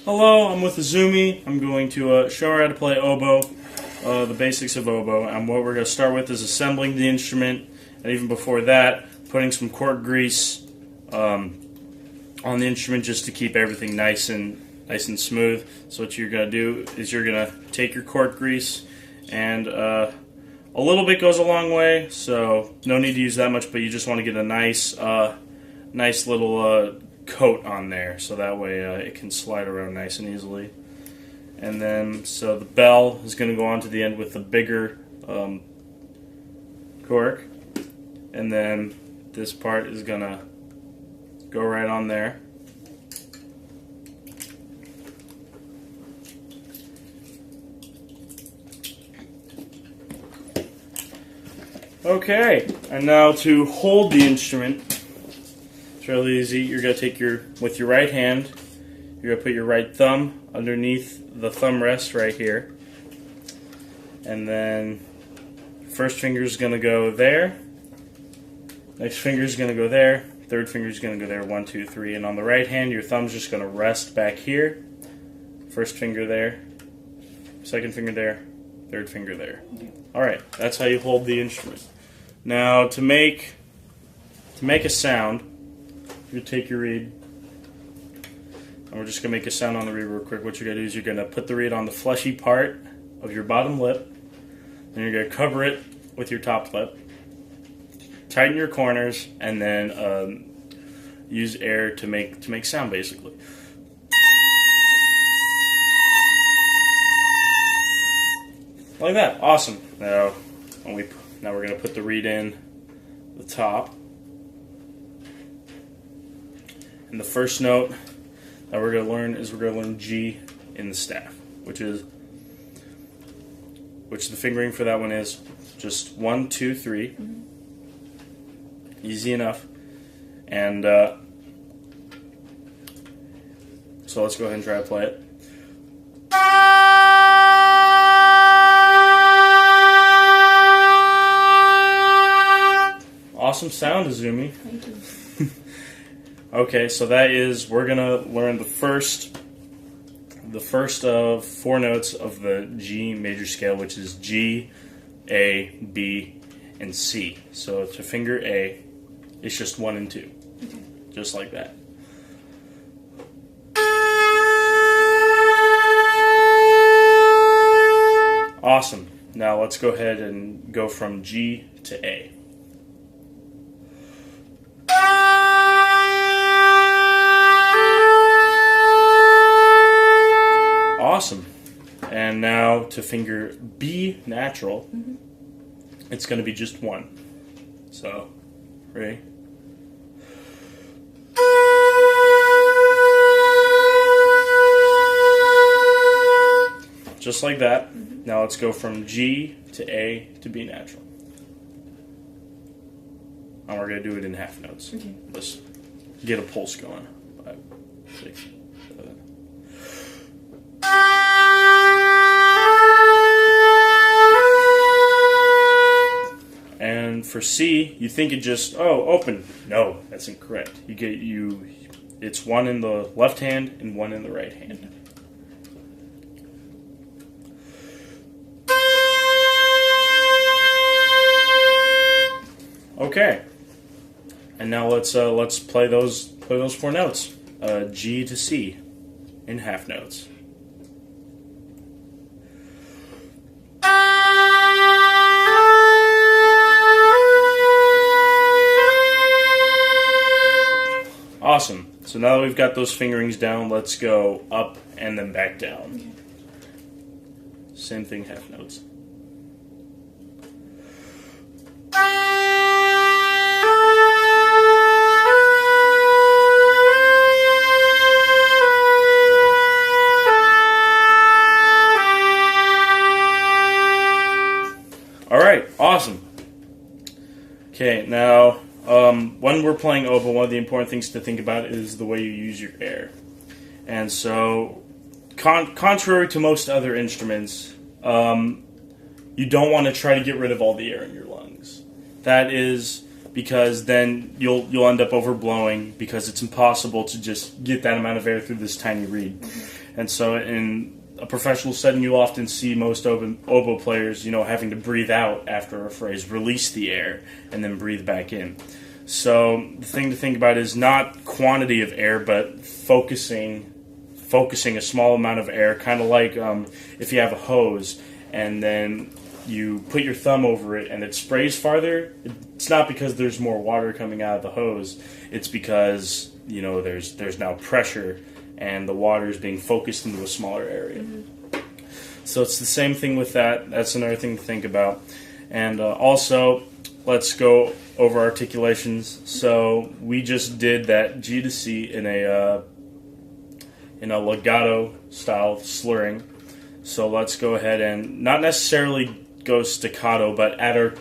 Hello, I'm with Izumi. I'm going to show her how to play oboe, the basics of oboe. And what we're going to start with is assembling the instrument, and even before that, putting some cork grease on the instrument just to keep everything nice and smooth. So what you're going to do is you're going to take your cork grease, and a little bit goes a long way, so no need to use that much, but you just want to get a nice little coat on there, so that way it can slide around nice and easily. And then, so the bell is going to go on to the end with the bigger cork, and then this part is going to go right on there. Okay, and now to hold the instrument, it's really easy. You're going to take with your right hand, you're going to put your right thumb underneath the thumb rest right here. And then first finger is going to go there. Next finger is going to go there. Third finger is going to go there. 1, 2, 3. And on the right hand, your thumb's just going to rest back here. First finger there. Second finger there. Third finger there. Alright, that's how you hold the instrument. Now, to make a sound, you take your reed, and we're just going to make a sound on the reed real quick. What you're going to do is you're going to put the reed on the fleshy part of your bottom lip, then you're going to cover it with your top lip, tighten your corners, and then use air to make sound, basically. Like that. Awesome. Now we're going to put the reed in the top. And the first note that we're going to learn is we're going to learn G in the staff, which the fingering for that one is just 1, 2, 3. Mm-hmm. Easy enough. And so let's go ahead and try to play it. Awesome sound, Izumi. Thank you. Okay, so we're gonna learn the first of 4 notes of the G major scale, which is G, A, B, and C. So to finger A, it's just 1 and 2, okay. Just like that. Awesome. Now let's go ahead and go from G to A. Awesome. And now to finger B natural, mm-hmm. It's going to be just 1. So, ready? Just like that. Mm-hmm. Now let's go from G to A to B natural. And we're going to do it in half notes. Okay. Let's get a pulse going. 5, 6, 7. And for C, you think it just, open. No, that's incorrect. It's 1 in the left hand and 1 in the right hand. Okay. And now let's play those 4 notes. G to C in half notes. Awesome. So now that we've got those fingerings down, let's go up and then back down. Okay. Same thing, half notes. Alright, awesome. Okay, now when we're playing oboe, one of the important things to think about is the way you use your air. And so, contrary to most other instruments, you don't want to try to get rid of all the air in your lungs. That is because then you'll end up overblowing because it's impossible to just get that amount of air through this tiny reed. Mm-hmm. And so in a professional setting, you often see most oboe players, having to breathe out after a phrase, release the air, and then breathe back in. So the thing to think about is not quantity of air, but focusing a small amount of air, kind of like if you have a hose and then you put your thumb over it and it sprays farther. It's not because there's more water coming out of the hose. It's because there's now pressure and the water is being focused into a smaller area. So it's the same thing with that. That's another thing to think about. And also, let's go over articulations. So we just did that G to C in a legato style slurring. So let's go ahead and not necessarily go staccato, but add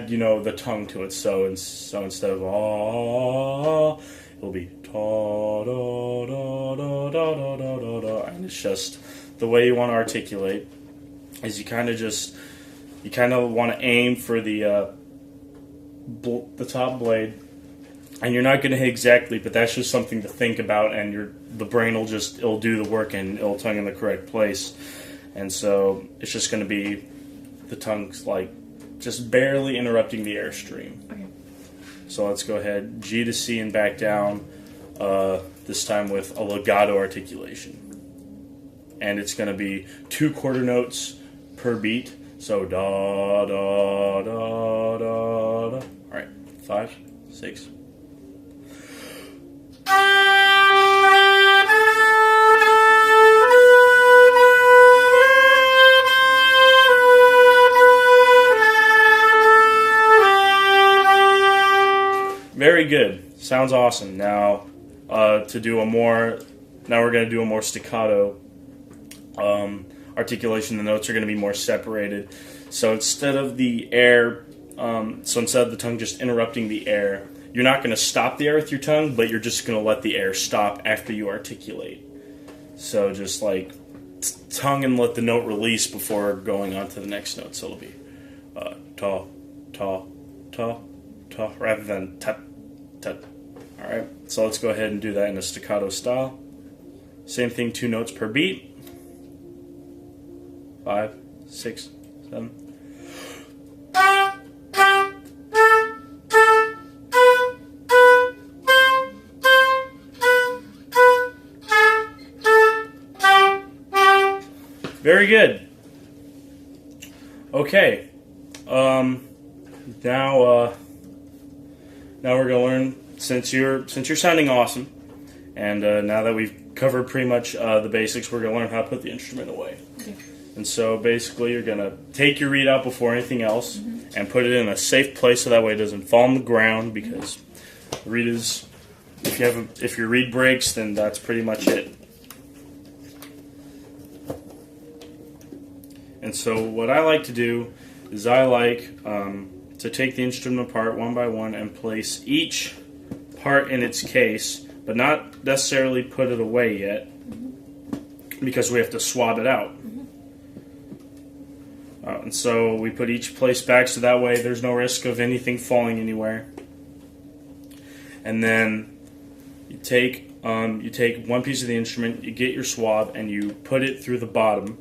the tongue to it. So instead of ah, it'll be ta da da da da da da da, and it's just the way you want to articulate. Is you kind of want to aim for the top blade, and you're not going to hit exactly, but that's just something to think about, and the brain it'll do the work and it'll tongue in the correct place. And so it's just going to be the tongue's like just barely interrupting the airstream. Okay. So let's go ahead, G to C and back down, this time with a legato articulation. And it's going to be 2 quarter notes per beat. So da da da da da. All right, 5, 6. Very good. Sounds awesome. Now, we're going to do a more staccato articulation. The notes are going to be more separated. So instead of the tongue just interrupting the air, you're not going to stop the air with your tongue, but you're just going to let the air stop after you articulate. So just like tongue and let the note release before going on to the next note. So it'll be ta, ta, ta, ta, rather than tut, tut. Alright, so let's go ahead and do that in a staccato style. Same thing, 2 notes per beat. 5, 6, 7. Very good. Okay. Now we're going to learn, since you're sounding awesome, and now that we've covered pretty much the basics, we're going to learn how to put the instrument away. Okay. And so basically you're going to take your reed out before anything else and put it in a safe place so that way it doesn't fall on the ground, because the reed is, if your reed breaks, then that's pretty much it. And so what I like to do is I like to take the instrument apart one by one and place each part in its case, but not necessarily put it away yet, because we have to swab it out. And so we put each place back so that way there's no risk of anything falling anywhere. And then you take one piece of the instrument, you get your swab, and you put it through the bottom.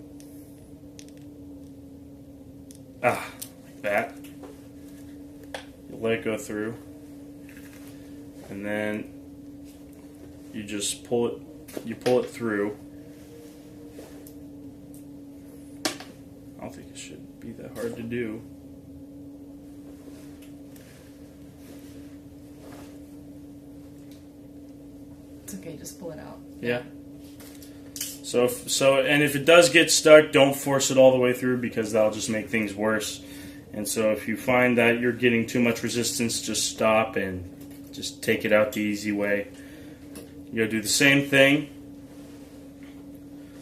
Like that. You let it go through. And then you just pull it through. I don't think it should be that hard to do. It's okay, just pull it out. Yeah. And if it does get stuck, don't force it all the way through, because that'll just make things worse. And so if you find that you're getting too much resistance, just stop and just take it out the easy way. You'll do the same thing.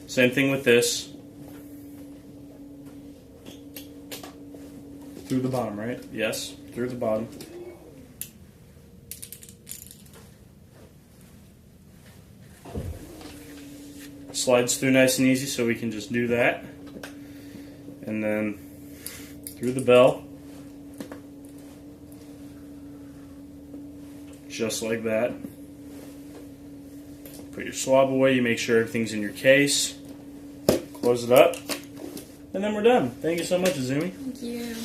Same thing with this. Through the bottom, right? Yes, through the bottom. Slides through nice and easy, so we can just do that. And then through the bell. Just like that. Put your swab away. You make sure everything's in your case. Close it up. And then we're done. Thank you so much, Izumi. Thank you.